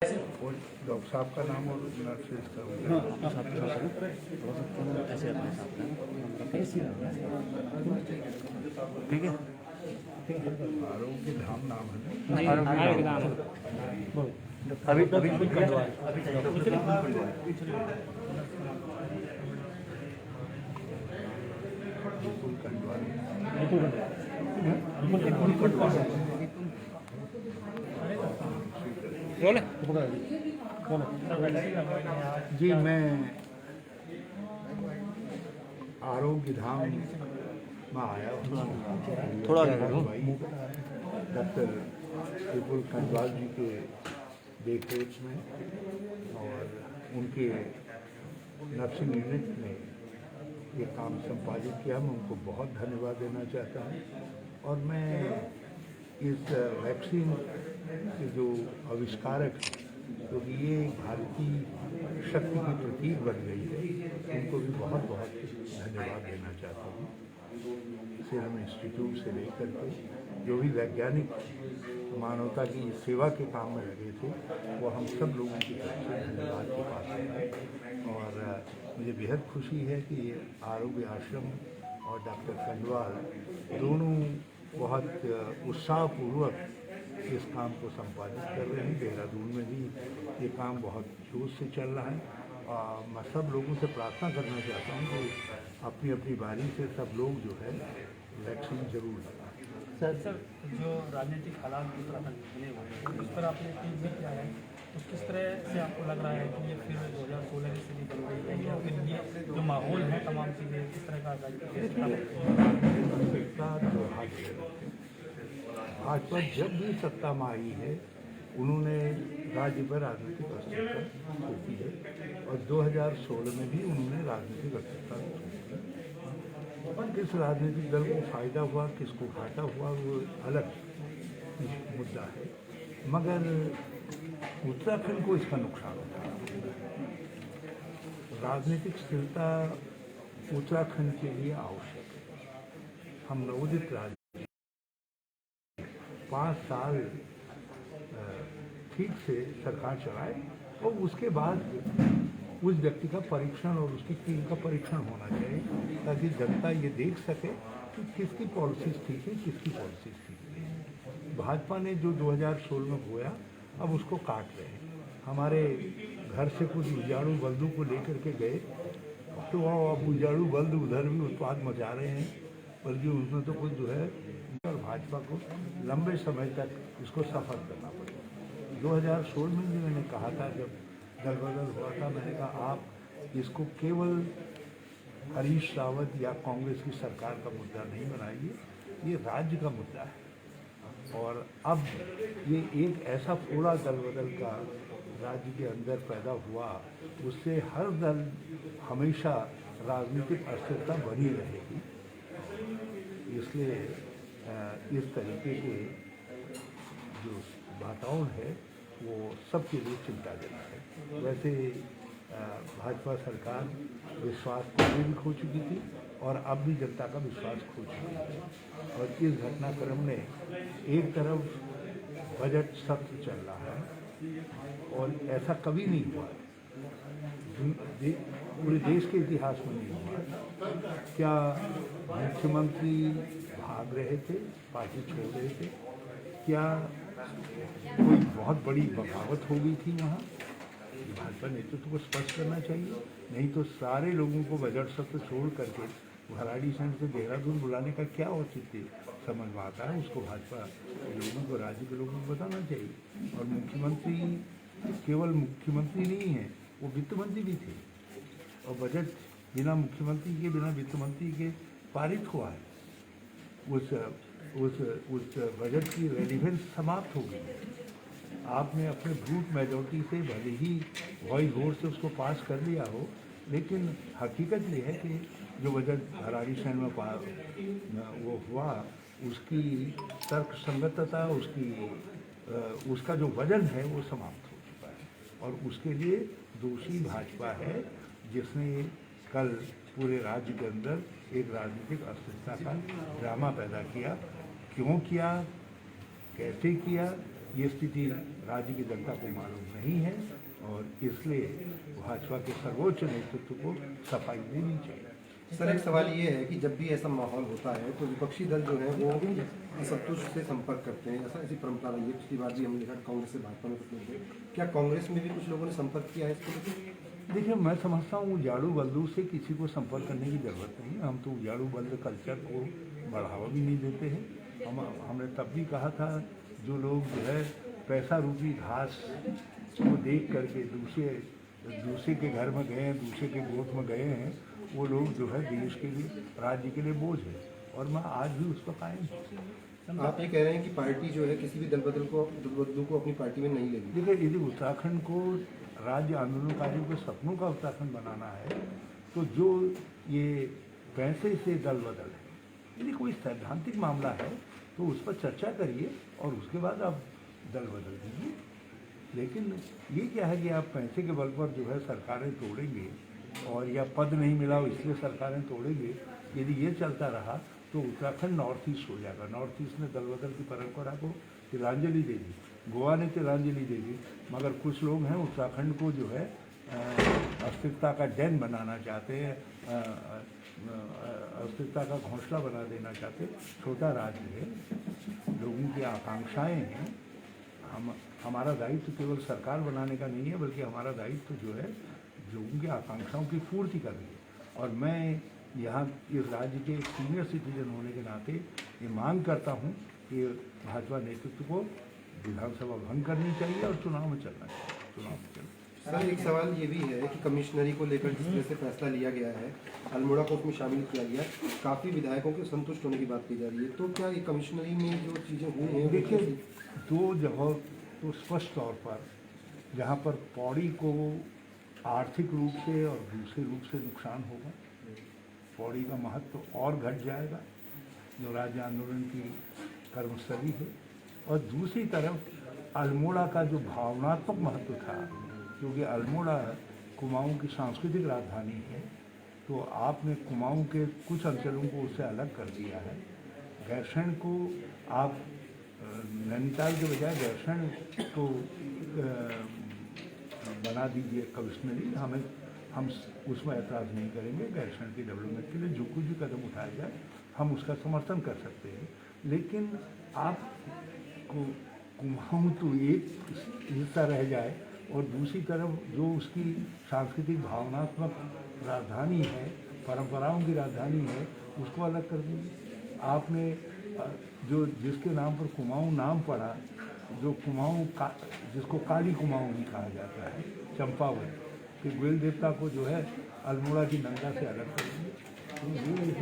और डॉक्टर साहब का नाम और नर्सेज का ऐसे अपने साथ ठीक है। आरोग्य धाम नाम है। आरोग्य धाम अभी अभी विपुल कंडवाल। जी, मैं आरोग्य धाम में आया हूँ थोड़ा डॉक्टर विपुल कंडवाल जी के देखरेख में और उनके नर्सिंग यूनिट में ये काम संपादित किया। मैं उनको बहुत धन्यवाद देना चाहता हूँ। और मैं इस वैक्सीन के जो आविष्कारक हैं, क्योंकि ये भारतीय शक्ति की प्रतीक बन गई है, उनको भी बहुत बहुत धन्यवाद देना चाहता हूँ। सीरम इंस्टीट्यूट से लेकर के जो भी वैज्ञानिक मानवता की सेवा के काम में लगे थे, वो हम सब लोगों की तरफ से धन्यवाद के पास है। और मुझे बेहद खुशी है कि आरोग्य आश्रम और डॉक्टर कंडवाल दोनों बहुत उत्साहपूर्वक इस काम को संपादित कर रहे हैं। देहरादून में भी ये काम बहुत जोश से चल रहा है। मैं सब लोगों से प्रार्थना करना चाहता हूँ कि अपनी अपनी बारी से सब लोग जो है वैक्सीन जरूर लगाएं। सर जो राजनीतिक हालात उत्तराखंड बने हुए हैं उस पर आपने ट्वीट भी किया है, तो किस तरह से आपको लग रहा है कि ये फिर 2016 की स्थिति बन गई है, या फिर ये जो माहौल है तमाम चीज़ें किस तरह का भाजपा जब भी सत्ता में आई है उन्होंने राज्य पर राजनीतिक अस्थिरता थोपी है और 2016 में भी उन्होंने राजनीतिक अस्थिरता थोपी। किस राजनीतिक दल को फायदा हुआ, किसको घाटा हुआ, वो अलग मुद्दा है, मगर उत्तराखंड को इसका नुकसान था। राजनीतिक स्थिरता उत्तराखंड के लिए आवश्यक है। हम नवोदित राज्य 5 साल ठीक से सरकार चलाए और उसके बाद उस व्यक्ति का परीक्षण और उसकी टीम का परीक्षण होना चाहिए, ताकि जनता ये देख सके कि किसकी पॉलिसीज ठीक है, किसकी पॉलिसीज ठीक है। भाजपा ने जो 2016 में बोया अब उसको काट रहे हैं। हमारे घर से कुछ उजाड़ू बल्दू को लेकर के गए, तो अब उजाड़ू बल्द उधर भी उत्पाद मचा रहे हैं, बल्कि उसमें तो कुछ जो है और भाजपा को लंबे समय तक इसको सफर करना पड़ेगा। 2016 में भी मैंने कहा था, जब दल बदल हुआ था, मैंने कहा आप इसको केवल हरीश रावत या कांग्रेस की सरकार का मुद्दा नहीं बनाइए, ये राज्य का मुद्दा है। और अब ये एक ऐसा पूरा दल बदल का राज्य के अंदर पैदा हुआ, उससे हर दल हमेशा राजनीतिक अस्थिरता बनी रहेगी। इसलिए इस तरीके के जो वातावरण है वो सबके लिए चिंताजनक है। वैसे भाजपा सरकार विश्वास पहले भी खो चुकी थी और अब भी जनता का विश्वास खो चुकी है। और इस घटनाक्रम में एक तरफ बजट सत्र चल रहा है और ऐसा कभी नहीं हुआ, पूरे देश के इतिहास में नहीं हुआ। क्या मुख्यमंत्री भाग रहे थे, पार्टी छोड़ रहे थे? क्या कोई बहुत बड़ी बगावत हो गई थी वहाँ? भाजपा नेतृत्व को स्पष्ट करना चाहिए, नहीं तो सारे लोगों को बजट सत्र छोड़ करके भराड़ीसैंण से देहरादून बुलाने का क्या औचित्य समझ में आता है? उसको भाजपा लोगों को, राज्य के लोगों को बताना चाहिए। और मुख्यमंत्री केवल मुख्यमंत्री नहीं है, वो वित्त मंत्री भी थे और बजट बिना मुख्यमंत्री के, बिना वित्त मंत्री के पारित हुआ है। उस बजट की रेलिवेंस समाप्त हो गई है। आपने अपने ब्रूट मेजॉरिटी से भले ही वॉइस वोट से उसको पास कर लिया हो, लेकिन हकीकत ये है कि जो बजट भराड़ीसैंण में वो हुआ, उसकी तर्कसंगतता, उसका जो वजन है वो समाप्त हो चुका है। और उसके लिए दोषी भाजपा है, जिसने कल पूरे राज्य के अंदर एक राजनीतिक अस्थिरता का ड्रामा पैदा किया। क्यों किया, कैसे किया, ये स्थिति राज्य की जनता को मालूम नहीं है और इसलिए भाजपा के सर्वोच्च नेतृत्व को सफाई देनी चाहिए। सर एक सवाल ये है कि जब भी ऐसा माहौल होता है तो विपक्षी दल जो है वो असंतुष्ट से संपर्क करते हैं, ऐसा ऐसी परंपरा रही है। पिछली बार भी हमने देखा कांग्रेस से भाजपा में कुछ लोग थे। क्या कांग्रेस में भी कुछ लोगों ने संपर्क किया है इसको लेकर? देखिए, मैं समझता हूँ उजाड़ू बल्दू से किसी को संपर्क करने की जरूरत नहीं। हम तो उजाड़ू बल्द कल्चर को बढ़ावा भी नहीं देते हैं। हमने तब भी कहा था, जो लोग जो है पैसा रूपी घास को देख करके दूसरे के घर में गए हैं, दूसरे के गोद में गए हैं, वो लोग जो है देश के लिए, राज्य के लिए बोझ है। और मैं आज भी उस पर कायम हूँ। आप ये कह रहे हैं कि पार्टी जो है किसी भी दल बदलू को अपनी पार्टी में नहीं लेगी। देखिए, यदि उत्तराखंड को राज्य आंदोलनकारियों के सपनों का उत्तराखंड बनाना है तो जो ये पैसे से दल बदल है, यदि कोई सैद्धांतिक मामला है तो उस पर चर्चा करिए और उसके बाद आप दल बदल दीजिए। लेकिन ये क्या है कि आप पैसे के बल पर जो है सरकारें तोड़ेंगे और या पद नहीं मिला इसलिए सरकारें तोड़ेंगे, यदि ये चलता रहा तो उत्तराखंड नॉर्थ ईस्ट हो जाएगा। नॉर्थ ईस्ट ने दल बदल की परंपरा को तिलांजलि दे दी, गोवा ने तिलांजलि दे दी, मगर कुछ लोग हैं उत्तराखंड को जो है अस्थिरता का डैन बनाना चाहते हैं, अस्थिरता का घोंसला बना देना चाहते। छोटा राज्य है, लोगों की आकांक्षाएं हैं। हमारा दायित्व केवल सरकार बनाने का नहीं है, बल्कि हमारा दायित्व जो है लोगों की आकांक्षाओं की पूर्ति करनी है। और मैं यहाँ इस राज्य के एक सीनियर सिटीजन होने के नाते ये मांग करता हूँ कि भाजपा नेतृत्व को विधानसभा भंग करनी चाहिए और चुनाव में चलना चाहिए। चुनाव में चलना। सर एक सवाल ये भी है कि कमिश्नरी को लेकर जिस तरह से फैसला लिया गया है, अल्मोड़ा को उसमें शामिल किया गया, काफ़ी विधायकों के संतुष्ट होने की बात की जा रही है। तो क्या ये कमिश्नरी में जो चीज़ें हुई हैं, देखिए, दो जगह तो स्पष्ट तौर पर जहाँ पर पौड़ी को आर्थिक रूप से और दूसरे रूप से नुकसान होगा, पौड़ी का महत्व और घट जाएगा जो राज्य आंदोलन की कर्मस्थली है, और दूसरी तरफ अल्मोड़ा का जो भावनात्मक महत्व था, क्योंकि अल्मोड़ा कुमाऊं की सांस्कृतिक राजधानी है, तो आपने कुमाऊं के कुछ अंचलों को उससे अलग कर दिया है। गैरसैंण को आप नैनीताल के बजाय गैरसैंण को बना दीजिए कमिश्नरी। हम उसमें ऐतराज़ नहीं करेंगे। गैरसैंण की डेवलपमेंट के लिए जो कुछ भी कदम उठाया जाए हम उसका समर्थन कर सकते हैं, लेकिन आप कुमाऊं तो एक हिस्सा रह जाए और दूसरी तरफ जो उसकी सांस्कृतिक भावनात्मक राजधानी है, परंपराओं की राजधानी है, उसको अलग कर दीजिए। आपने जो जिसके नाम पर कुमाऊं नाम पड़ा, जो कुमाऊं का जिसको काली कुमाऊं भी कहा जाता है, चंपावत के गोयल देवता को जो है अल्मोड़ा की नंगा से अलग कर दीजिए। तो ये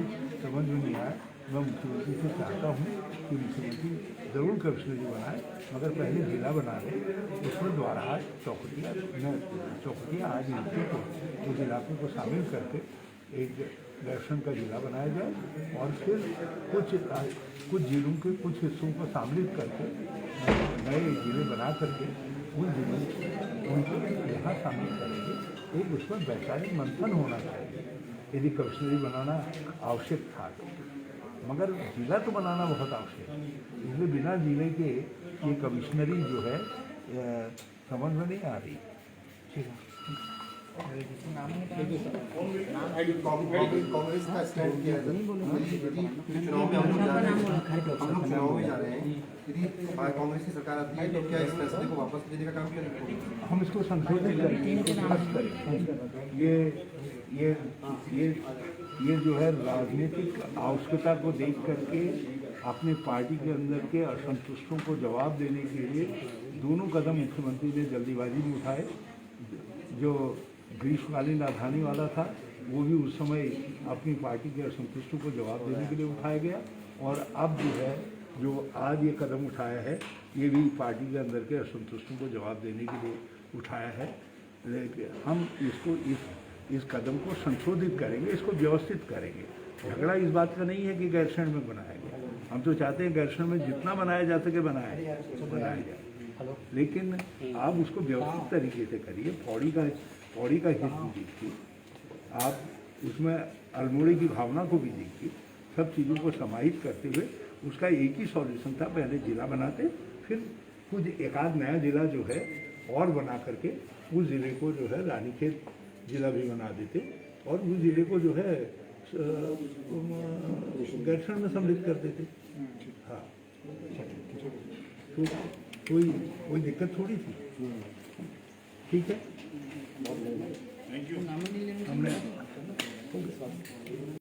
समझ में नहीं आया। मैं मुख्यमंत्री से चाहता हूँ कि मुख्यमंत्री ज़रूर कमिश्नरी बनाए, मगर पहले जिला बना लें, उसमें द्वारहाट चौखटिया आदि उस इलाकों को शामिल करके एक गैरसैंण का जिला बनाया जाए और फिर कुछ जिलों के कुछ हिस्सों को सम्मिलित करके नए जिले बना करके उन जिलों उनको यहाँ शामिल करेंगे। एक उसमें वैचारिक मंथन होना चाहिए यदि कमिश्नरी बनाना आवश्यक था, मगर जिला तो बनाना बहुत आवश्यक है। इसलिए बिना जिले के ये कमिश्नरी जो है समझ में नहीं आ रही। ठीक है। कांग्रेस का स्टैंड क्या है? यदि चुनाव में हम चुनाव में जा रहे हैं, यदि कांग्रेस की सरकार आती है तो क्या इस फैसले को वापस लेने का काम किया? हम इसको संशोधित करेंगे। ये जो है राजनीतिक आवश्यकता को देख करके अपने पार्टी के अंदर के असंतुष्टों को जवाब देने के लिए दोनों कदम मुख्यमंत्री ने जल्दीबाजी में उठाए। जो ग्रीष्मकालीन राजधानी वाला था वो भी उस समय अपनी पार्टी के असंतुष्टों को जवाब देने के लिए उठाया गया, और अब जो है जो आज ये कदम उठाया है ये भी पार्टी के अंदर के असंतुष्टों को जवाब देने के लिए उठाया है। लेकिन हम इसको इस कदम को संशोधित करेंगे, इसको व्यवस्थित करेंगे। झगड़ा इस बात का नहीं है कि गैरसैंण में बनाया गया, हम तो चाहते हैं गैरसैंण में जितना बनाया जा सके बनाया जाए, लेकिन आप उसको व्यवस्थित तरीके से करिए। पौड़ी का हित भी देखिए, आप उसमें अल्मोड़े की भावना को भी देखिए। सब चीज़ों को समाहित करते हुए उसका एक ही सॉल्यूशन था, पहले जिला बनाते फिर कुछ एक आध नया जिला जो है और बना करके उस जिले को जो है रानीखेत जिला भी बना देते और उस जिले को जो है गैरसैंण में सम्मिलित कर देते। हाँ, तो कोई दिक्कत थोड़ी थी। ठीक है, हमने